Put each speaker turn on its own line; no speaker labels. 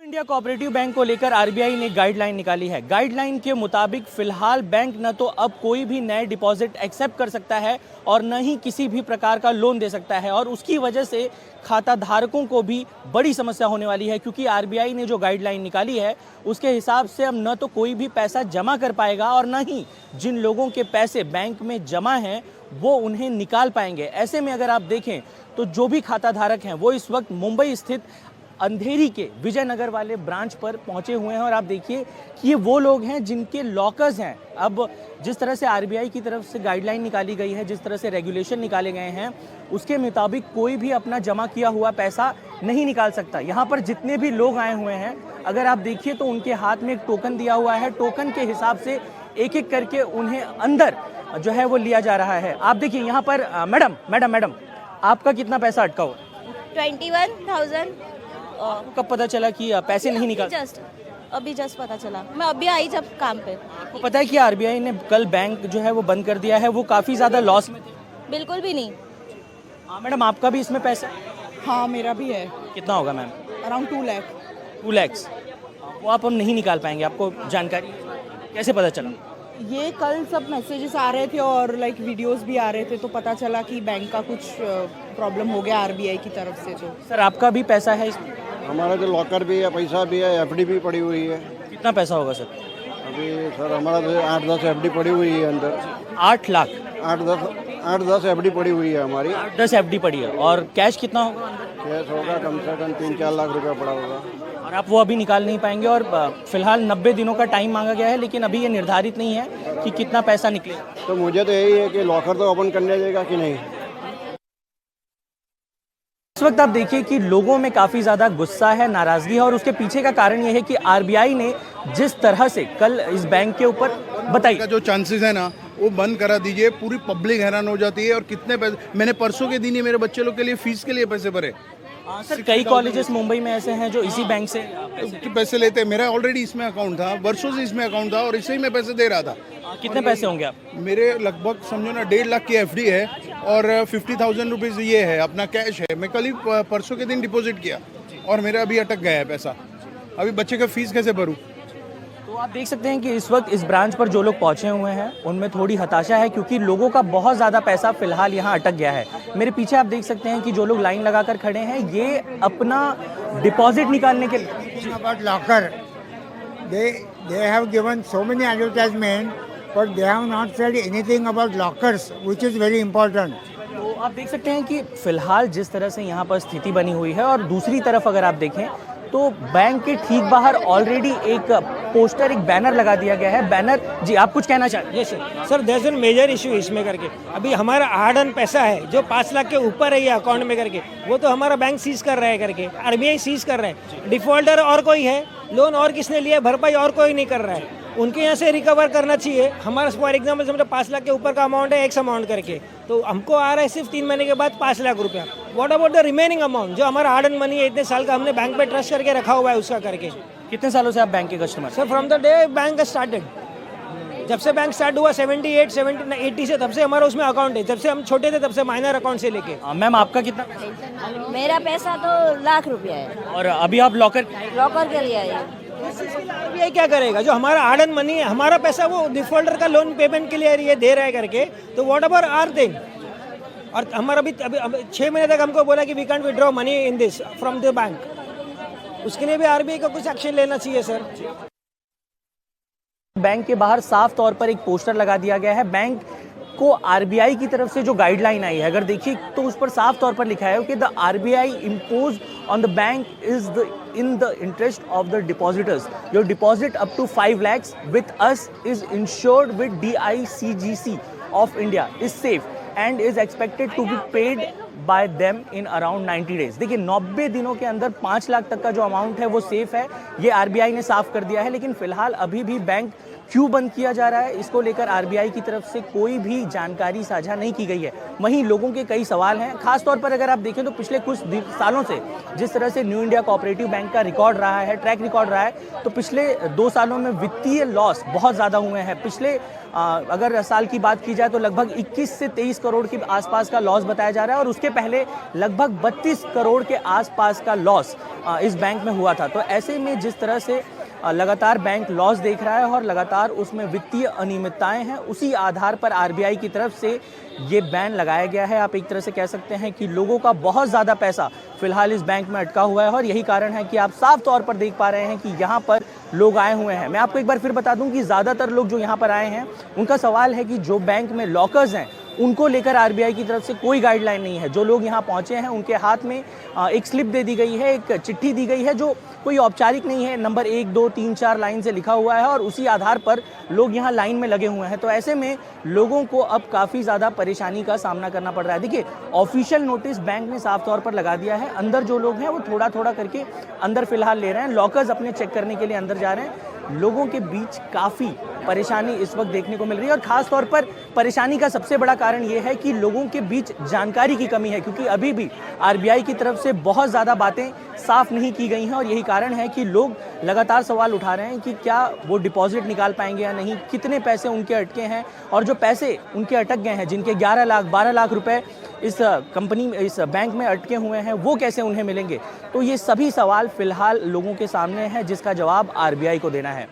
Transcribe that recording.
India cooperative bank को लेकर RBI ने गाइडलाइन निकाली है। गाइडलाइन के मुताबिक फिलहाल बैंक न तो अब कोई भी नए डिपॉजिट एक्सेप्ट कर सकता है और न ही किसी भी प्रकार का लोन दे सकता है, और उसकी वजह से खाता धारकों को भी बड़ी समस्या होने वाली है, क्योंकि आरबीआई ने जो गाइडलाइन निकाली है उसके हिसाब से अब न तो कोई भी पैसा जमा कर पाएगा और न ही जिन लोगों के पैसे बैंक में जमा हैं वो उन्हें निकाल पाएंगे। ऐसे में अगर आप देखें तो जो भी खाता धारक हैं वो इस वक्त मुंबई स्थित अंधेरी के विजयनगर वाले ब्रांच पर पहुंचे हुए हैं, और आप देखिए कि ये वो लोग हैं जिनके लॉकर्स हैं। अब जिस तरह से आरबीआई की तरफ से गाइडलाइन निकाली गई है, जिस तरह से रेगुलेशन निकाले गए हैं, उसके मुताबिक कोई भी अपना जमा किया हुआ पैसा नहीं निकाल सकता। यहाँ पर जितने भी लोग आए हुए हैं, अगर आप देखिए तो उनके हाथ में एक टोकन दिया हुआ है। टोकन के हिसाब से एक एक करके उन्हें अंदर जो है वो लिया जा रहा है। आप देखिए यहाँ पर मैडम आपका कितना पैसा अटका हुआ?
21,000।
आपको कब पता चला कि पैसे नहीं निकाल?
अभी जस्ट पता चला, मैं अभी आई जब काम पे।
आपको पता है कि आरबीआई ने कल बैंक जो है वो बंद कर दिया है, वो काफ़ी ज़्यादा लॉस में थे।
बिल्कुल भी नहीं।
हाँ मैडम, आपका भी इसमें पैसा?
हाँ मेरा भी है।
कितना होगा मैम?
अराउंड 2 लाख।
2 लाख। वो आप हम नहीं निकाल पाएंगे, आपको जानकारी कैसे पता चला?
ये कल सब मैसेजेस आ रहे थे और लाइक वीडियोस भी आ रहे थे, तो पता चला कि बैंक का कुछ प्रॉब्लम हो गया आरबीआई की तरफ से। तो
सर आपका भी पैसा है इसमें?
हमारा जो लॉकर भी है, पैसा भी है, एफडी भी पड़ी हुई है।
कितना पैसा होगा सर?
अभी सर हमारा तो 8-10 एफडी पड़ी हुई है अंदर।
8 लाख?
8-10 एफडी पड़ी हुई है हमारी।
10 एफडी पड़ी है। और कैश कितना होगा?
कैश होगा कम से कम 3-4 लाख रुपया पड़ा होगा।
और आप वो अभी निकाल नहीं पाएंगे, और फिलहाल 90 दिनों का टाइम मांगा गया है, लेकिन अभी ये निर्धारित नहीं है कि कितना पैसा निकले।
तो मुझे तो यही है कि लॉकर तो ओपन करने देगा कि नहीं।
इस वक्त आप देखिए कि लोगों में काफ़ी ज़्यादा गुस्सा है, नाराज़गी है, और उसके पीछे का कारण ये है कि आरबीआई ने जिस तरह से कल इस बैंक के ऊपर बताइए
का जो चांसेस है ना वो बंद करा दीजिए। पूरी पब्लिक हैरान हो जाती है। और कितने पैसे मैंने परसों के दिन ही मेरे बच्चे लोग के लिए फीस के लिए पैसे भरे।
सर कई कॉलेजेस मुंबई में ऐसे हैं जो इसी बैंक से
पैसे लेते हैं। मेरा ऑलरेडी इसमें अकाउंट था, वर्षों से इसमें अकाउंट था और इसे ही मैं पैसे दे रहा था।
कितने पैसे होंगे आप?
मेरे लगभग समझो ना 1.5 लाख की एफडी है और 50,000 रुपीज़ ये है अपना कैश है। मैं कल ही परसों के दिन डिपॉजिट किया और मेरा अभी अटक गया है पैसा। अभी बच्चे का फीस कैसे भरूँ?
तो आप देख सकते हैं कि इस वक्त इस ब्रांच पर जो लोग पहुंचे हुए हैं उनमें थोड़ी हताशा है, क्योंकि लोगों का बहुत ज़्यादा पैसा फिलहाल यहाँ अटक गया है। मेरे पीछे आप देख सकते हैं कि जो लोग लाइन लगाकर खड़े हैं ये अपना डिपॉजिट निकालने के लिए।
About locker, they have given so many advertisement, but they have not said anything about lockers, which is very important.
तो आप देख सकते हैं कि फिलहाल जिस तरह से यहाँ पर स्थिति बनी हुई है, और दूसरी तरफ अगर आप देखें तो बैंक के ठीक बाहर ऑलरेडी एक पोस्टर, एक बैनर लगा दिया गया है। बैनर जी आप कुछ कहना चाहते हैं?
Sir there is an major issue इसमें करके। अभी हमारा हार्ड अर्न पैसा है जो 5 लाख के ऊपर है ये अकाउंट में करके, वो तो हमारा बैंक सीज कर रहा है करके, आरबीआई सीज कर रहा है। डिफॉल्टर और कोई है, लोन और किसने लिया, भरपाई और कोई नहीं कर रहा है। उनके यहाँ से रिकवर करना चाहिए। हमारा फॉर एग्जाम्पल समझो 5 लाख के ऊपर का अमाउंट है एक्स अमाउंट करके, तो हमको आ रहा है सिर्फ 3 महीने के बाद 5 लाख रुपया। What about the remaining amount जो हमारा हार्ड अर्न मनी है, इतने साल का हमने बैंक पे ट्रस्ट करके रखा हुआ है उसका करके।
कितने सालों से आप बैंक के customer?
Sir from the day bank started, जब से बैंक स्टार्ट हुआ 78, 80 से, तब से हमारा उसमें अकाउंट है। जब से हम छोटे थे तब से माइनर अकाउंट से लेके।
मैम आपका कितना पैसा?
मेरा पैसा तो लाख रुपया है।
और अभी आप लॉकर
के लिए आई।
आरबीआई क्या करेगा? जो हमारा हार्ड अर्न मनी है, हमारा पैसा वो डिफॉल्टर का लोन पेमेंट के लिए ये दे रहा है करके, तो व्हाट अबाउट आवर थिंग। और हमारा अभी 6 महीने तक हमको बोला कि we can't withdraw money in this from the bank. उसके लिए भी आरबीआई का कुछ एक्शन लेना चाहिए सर।
बैंक के बाहर साफ तौर पर एक पोस्टर लगा दिया गया है। बैंक को आरबीआई की तरफ से जो गाइडलाइन आई है, अगर देखिए तो उस पर साफ तौर पर लिखा है कि the RBI impose on the bank is in the interest of the depositors. Your deposit up to 5 lakhs with us is insured with DICGC of India is safe and is expected to be paid by them in around 90 days। देखिए 90 दिनों के अंदर 5 लाख तक का जो amount है वो safe है, ये आरबीआई ने साफ कर दिया है। लेकिन फिलहाल अभी भी बैंक क्यों बंद किया जा रहा है, इसको लेकर आरबीआई की तरफ से कोई भी जानकारी साझा नहीं की गई है। वहीं लोगों के कई सवाल हैं, खासतौर पर अगर आप देखें तो पिछले कुछ सालों से जिस तरह से न्यू इंडिया कोऑपरेटिव बैंक का रिकॉर्ड रहा है, ट्रैक रिकॉर्ड रहा है, तो पिछले 2 सालों में वित्तीय लॉस बहुत ज़्यादा हुए हैं। पिछले अगर साल की बात की जाए तो लगभग 21 से 23 करोड़ के आसपास का लॉस बताया जा रहा है और उसके पहले लगभग 32 करोड़ के आसपास का लॉस इस बैंक में हुआ था। तो ऐसे में जिस तरह से लगातार बैंक लॉस देख रहा है और लगातार उसमें वित्तीय अनियमितताएं हैं, उसी आधार पर आरबीआई की तरफ से ये बैन लगाया गया है। आप एक तरह से कह सकते हैं कि लोगों का बहुत ज़्यादा पैसा फिलहाल इस बैंक में अटका हुआ है और यही कारण है कि आप साफ तौर पर देख पा रहे हैं कि यहाँ पर लोग आए हुए हैं। मैं आपको एक बार फिर बता दूं कि ज़्यादातर लोग जो यहाँ पर आए हैं उनका सवाल है कि जो बैंक में लॉकर्स हैं उनको लेकर आरबीआई की तरफ से कोई गाइडलाइन नहीं है। जो लोग यहाँ पहुँचे हैं उनके हाथ में एक स्लिप दे दी गई है, एक चिट्ठी दी गई है जो कोई औपचारिक नहीं है, नंबर 1, 2, 3, 4 लाइन से लिखा हुआ है और उसी आधार पर लोग यहाँ लाइन में लगे हुए हैं। तो ऐसे में लोगों को अब काफ़ी ज़्यादा परेशानी का सामना करना पड़ रहा है। देखिए, ऑफिशियल नोटिस बैंक ने साफ तौर पर लगा दिया है, अंदर जो लोग हैं वो थोड़ा थोड़ा करके अंदर फिलहाल ले रहे हैं, लॉकर्स अपने चेक करने के लिए अंदर जा रहे हैं। लोगों के बीच काफ़ी परेशानी इस वक्त देखने को मिल रही है और ख़ास तौर पर परेशानी का सबसे बड़ा कारण ये है कि लोगों के बीच जानकारी की कमी है, क्योंकि अभी भी आरबीआई की तरफ से बहुत ज़्यादा बातें साफ नहीं की गई हैं और यही कारण है कि लोग लगातार सवाल उठा रहे हैं कि क्या वो डिपॉजिट निकाल पाएंगे या नहीं, कितने पैसे उनके अटके हैं और जो पैसे उनके अटक गए हैं, जिनके 11 लाख 12 लाख रुपए इस कंपनी इस बैंक में अटके हुए हैं, वो कैसे उन्हें मिलेंगे। तो ये सभी सवाल फिलहाल लोगों के सामने हैं जिसका जवाब आरबीआई को देना है।